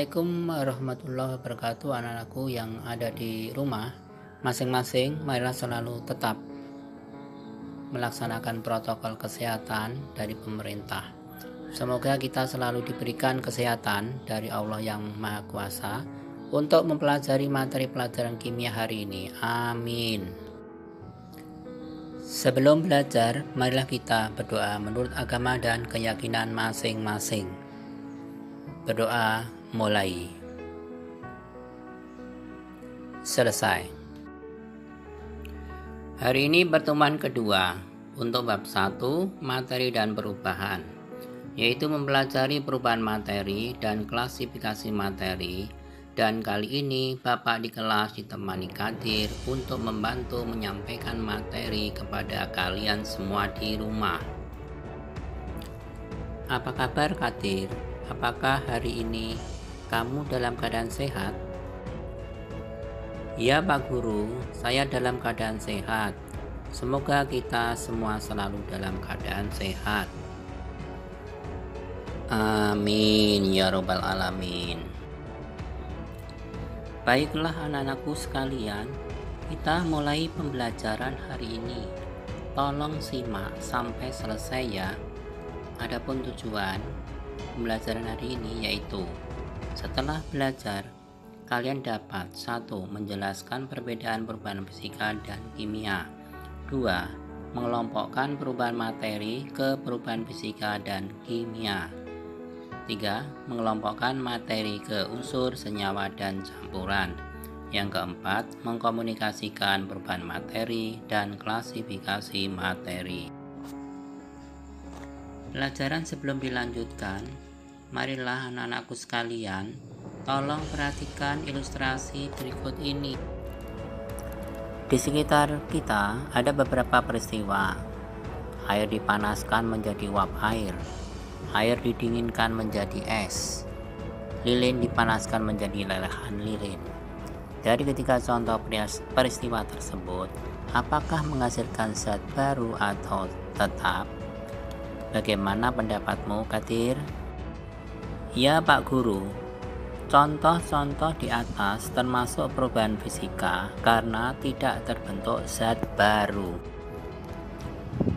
Assalamualaikum warahmatullahi wabarakatuh. Anak-anakku yang ada di rumah masing-masing, marilah selalu tetap melaksanakan protokol kesehatan dari pemerintah. Semoga kita selalu diberikan kesehatan dari Allah yang Maha Kuasa untuk mempelajari materi pelajaran kimia hari ini. Amin. Sebelum belajar, marilah kita berdoa menurut agama dan keyakinan masing-masing. Berdoa mulai. Selesai. Hari ini pertemuan kedua untuk bab 1 materi dan perubahan, yaitu mempelajari perubahan materi dan klasifikasi materi. Dan kali ini Bapak di kelas ditemani Kadir untuk membantu menyampaikan materi kepada kalian semua di rumah. Apa kabar Kadir? Apakah hari ini kamu dalam keadaan sehat? Ya Pak Guru, saya dalam keadaan sehat. Semoga kita semua selalu dalam keadaan sehat. Amin ya robbal alamin. Baiklah anak-anakku sekalian, kita mulai pembelajaran hari ini. Tolong simak sampai selesai ya. Adapun tujuan pembelajaran hari ini yaitu setelah belajar kalian dapat 1. Menjelaskan perbedaan perubahan fisika dan kimia. 2. Mengelompokkan perubahan materi ke perubahan fisika dan kimia. 3. Mengelompokkan materi ke unsur, senyawa, dan campuran. Yang keempat, mengkomunikasikan perubahan materi dan klasifikasi materi. Pelajaran sebelum dilanjutkan, marilah anak-anakku sekalian, tolong perhatikan ilustrasi berikut ini. Di sekitar kita ada beberapa peristiwa. Air dipanaskan menjadi uap air. Air didinginkan menjadi es. Lilin dipanaskan menjadi lelehan lilin. Dari ketiga contoh peristiwa tersebut, apakah menghasilkan zat baru atau tetap? Bagaimana pendapatmu, Kadir? Ya Pak Guru, contoh-contoh di atas termasuk perubahan fisika karena tidak terbentuk zat baru.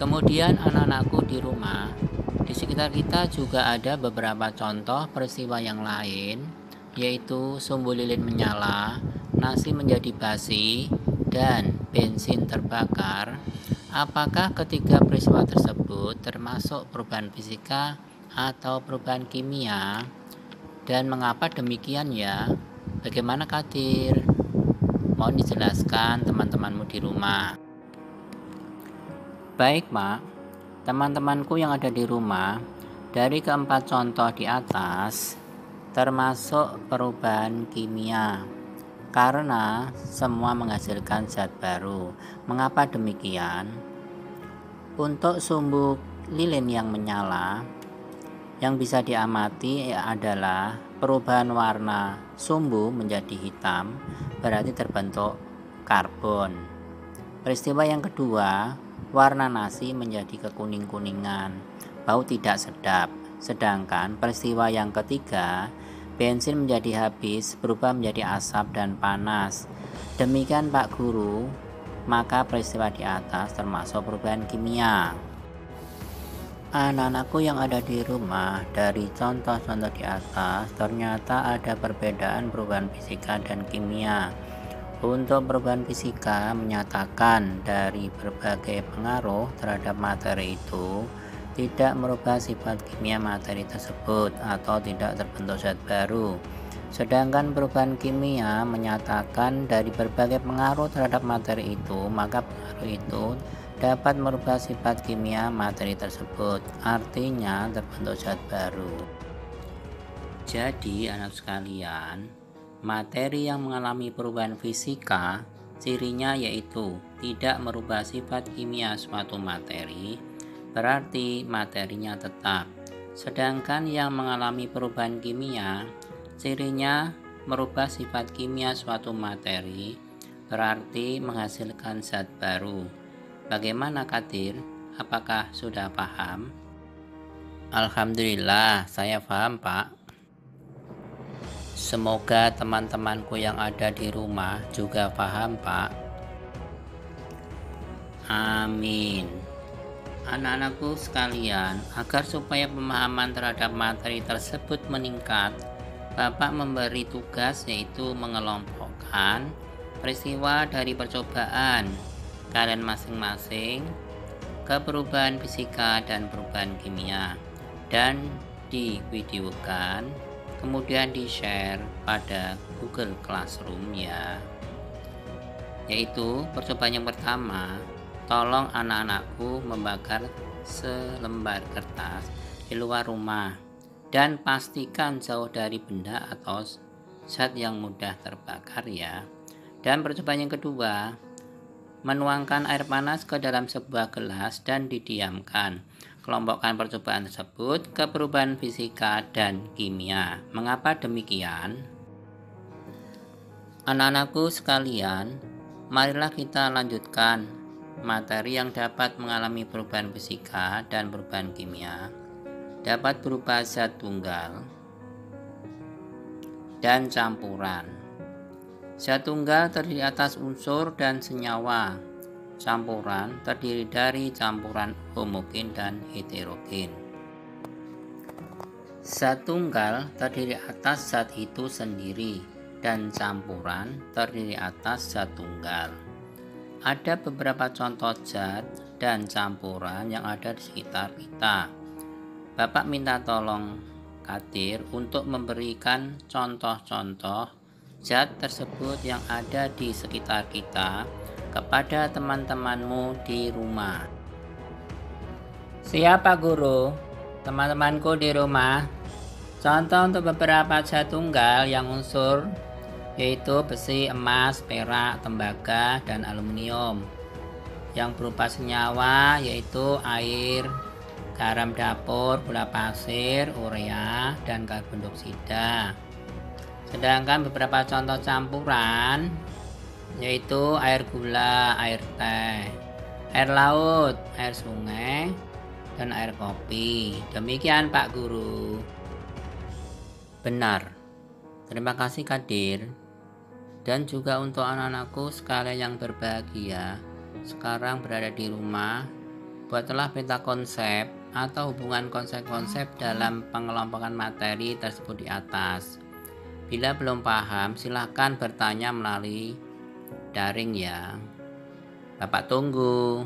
Kemudian anak-anakku di rumah, di sekitar kita juga ada beberapa contoh peristiwa yang lain, yaitu sumbu lilin menyala, nasi menjadi basi, dan bensin terbakar. Apakah ketiga peristiwa tersebut termasuk perubahan fisika atau perubahan kimia? Dan mengapa demikian ya? Bagaimana Kadir? Mohon dijelaskan teman-temanmu di rumah. Baik Mak, teman-temanku yang ada di rumah, dari keempat contoh di atas termasuk perubahan kimia karena semua menghasilkan zat baru. Mengapa demikian? Untuk sumbu lilin yang menyala, yang bisa diamati adalah perubahan warna sumbu menjadi hitam, berarti terbentuk karbon. Peristiwa yang kedua, warna nasi menjadi kekuning-kuningan, bau tidak sedap. Sedangkan peristiwa yang ketiga, bensin menjadi habis, berubah menjadi asap dan panas. Demikian Pak Guru, maka peristiwa di atas termasuk perubahan kimia. Anak-anakku yang ada di rumah, dari contoh-contoh di atas ternyata ada perbedaan perubahan fisika dan kimia. Untuk perubahan fisika menyatakan dari berbagai pengaruh terhadap materi itu tidak merubah sifat kimia materi tersebut atau tidak terbentuk zat baru. Sedangkan perubahan kimia menyatakan dari berbagai pengaruh terhadap materi itu, maka pengaruh itu dapat merubah sifat kimia materi tersebut, artinya terbentuk zat baru. Jadi anak sekalian, materi yang mengalami perubahan fisika, cirinya yaitu tidak merubah sifat kimia suatu materi, berarti materinya tetap. Sedangkan yang mengalami perubahan kimia, cirinya merubah sifat kimia suatu materi, berarti menghasilkan zat baru. Bagaimana Kadir? Apakah sudah paham? Alhamdulillah, saya paham Pak. Semoga teman-temanku yang ada di rumah juga paham, Pak. Amin. Anak-anakku sekalian, agar supaya pemahaman terhadap materi tersebut meningkat, Bapak memberi tugas yaitu mengelompokkan peristiwa dari percobaan kalian masing-masing ke perubahan fisika dan perubahan kimia, dan divideokan kemudian di-share pada Google Classroom ya. Yaitu percobaan yang pertama, tolong anak-anakku membakar selembar kertas di luar rumah dan pastikan jauh dari benda atau zat yang mudah terbakar ya. Dan percobaan yang kedua, menuangkan air panas ke dalam sebuah gelas dan didiamkan. Kelompokkan percobaan tersebut ke perubahan fisika dan kimia. Mengapa demikian? Anak-anakku sekalian, marilah kita lanjutkan materi yang dapat mengalami perubahan fisika dan perubahan kimia. Dapat berupa zat tunggal dan campuran. Zat tunggal terdiri atas unsur dan senyawa. Campuran terdiri dari campuran homogen dan heterogen. Zat tunggal terdiri atas zat itu sendiri dan campuran terdiri atas zat tunggal. Ada beberapa contoh zat dan campuran yang ada di sekitar kita. Bapak minta tolong Kadir untuk memberikan contoh-contoh zat tersebut yang ada di sekitar kita kepada teman-temanmu di rumah. Siapa guru? Teman-temanku di rumah. Contoh untuk beberapa zat tunggal yang unsur yaitu besi, emas, perak, tembaga, dan aluminium. Yang berupa senyawa yaitu air, garam dapur, gula pasir, urea, dan karbon dioksida. Sedangkan beberapa contoh campuran yaitu air gula, air teh, air laut, air sungai, dan air kopi. Demikian Pak Guru. Benar. Terima kasih Kadir. Dan juga untuk anak-anakku sekalian yang berbahagia, sekarang berada di rumah, buatlah peta konsep atau hubungan konsep-konsep dalam pengelompokan materi tersebut di atas. Bila belum paham, silahkan bertanya melalui daring ya. Bapak tunggu.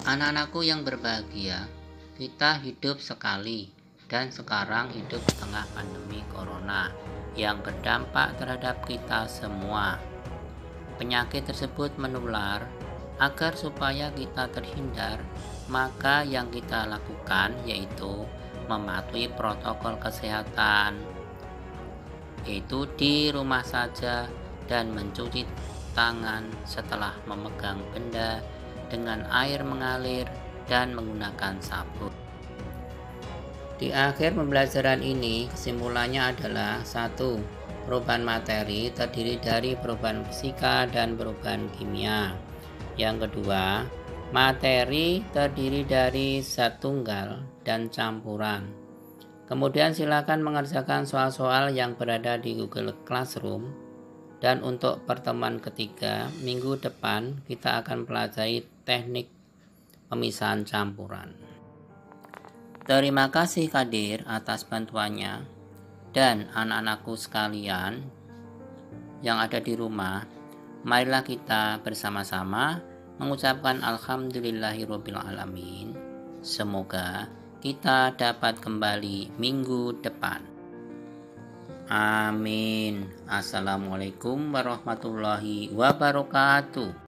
Anak-anakku yang berbahagia, kita hidup sekali dan sekarang hidup di tengah pandemi corona yang berdampak terhadap kita semua. Penyakit tersebut menular. Agar supaya kita terhindar, maka yang kita lakukan yaitu mematuhi protokol kesehatan, yaitu di rumah saja dan mencuci tangan setelah memegang benda dengan air mengalir dan menggunakan sabun. Di akhir pembelajaran ini, kesimpulannya adalah 1. Perubahan materi terdiri dari perubahan fisika dan perubahan kimia. Yang kedua, materi terdiri dari zat tunggal dan campuran. Kemudian silakan mengerjakan soal-soal yang berada di Google Classroom. Dan untuk pertemuan ketiga, minggu depan kita akan pelajari teknik pemisahan campuran. Terima kasih Kadir atas bantuannya. Dan anak-anakku sekalian yang ada di rumah, marilah kita bersama-sama mengucapkan alhamdulillahirobbilalamin. Semoga kita dapat kembali minggu depan. Amin. Assalamualaikum warahmatullahi wabarakatuh.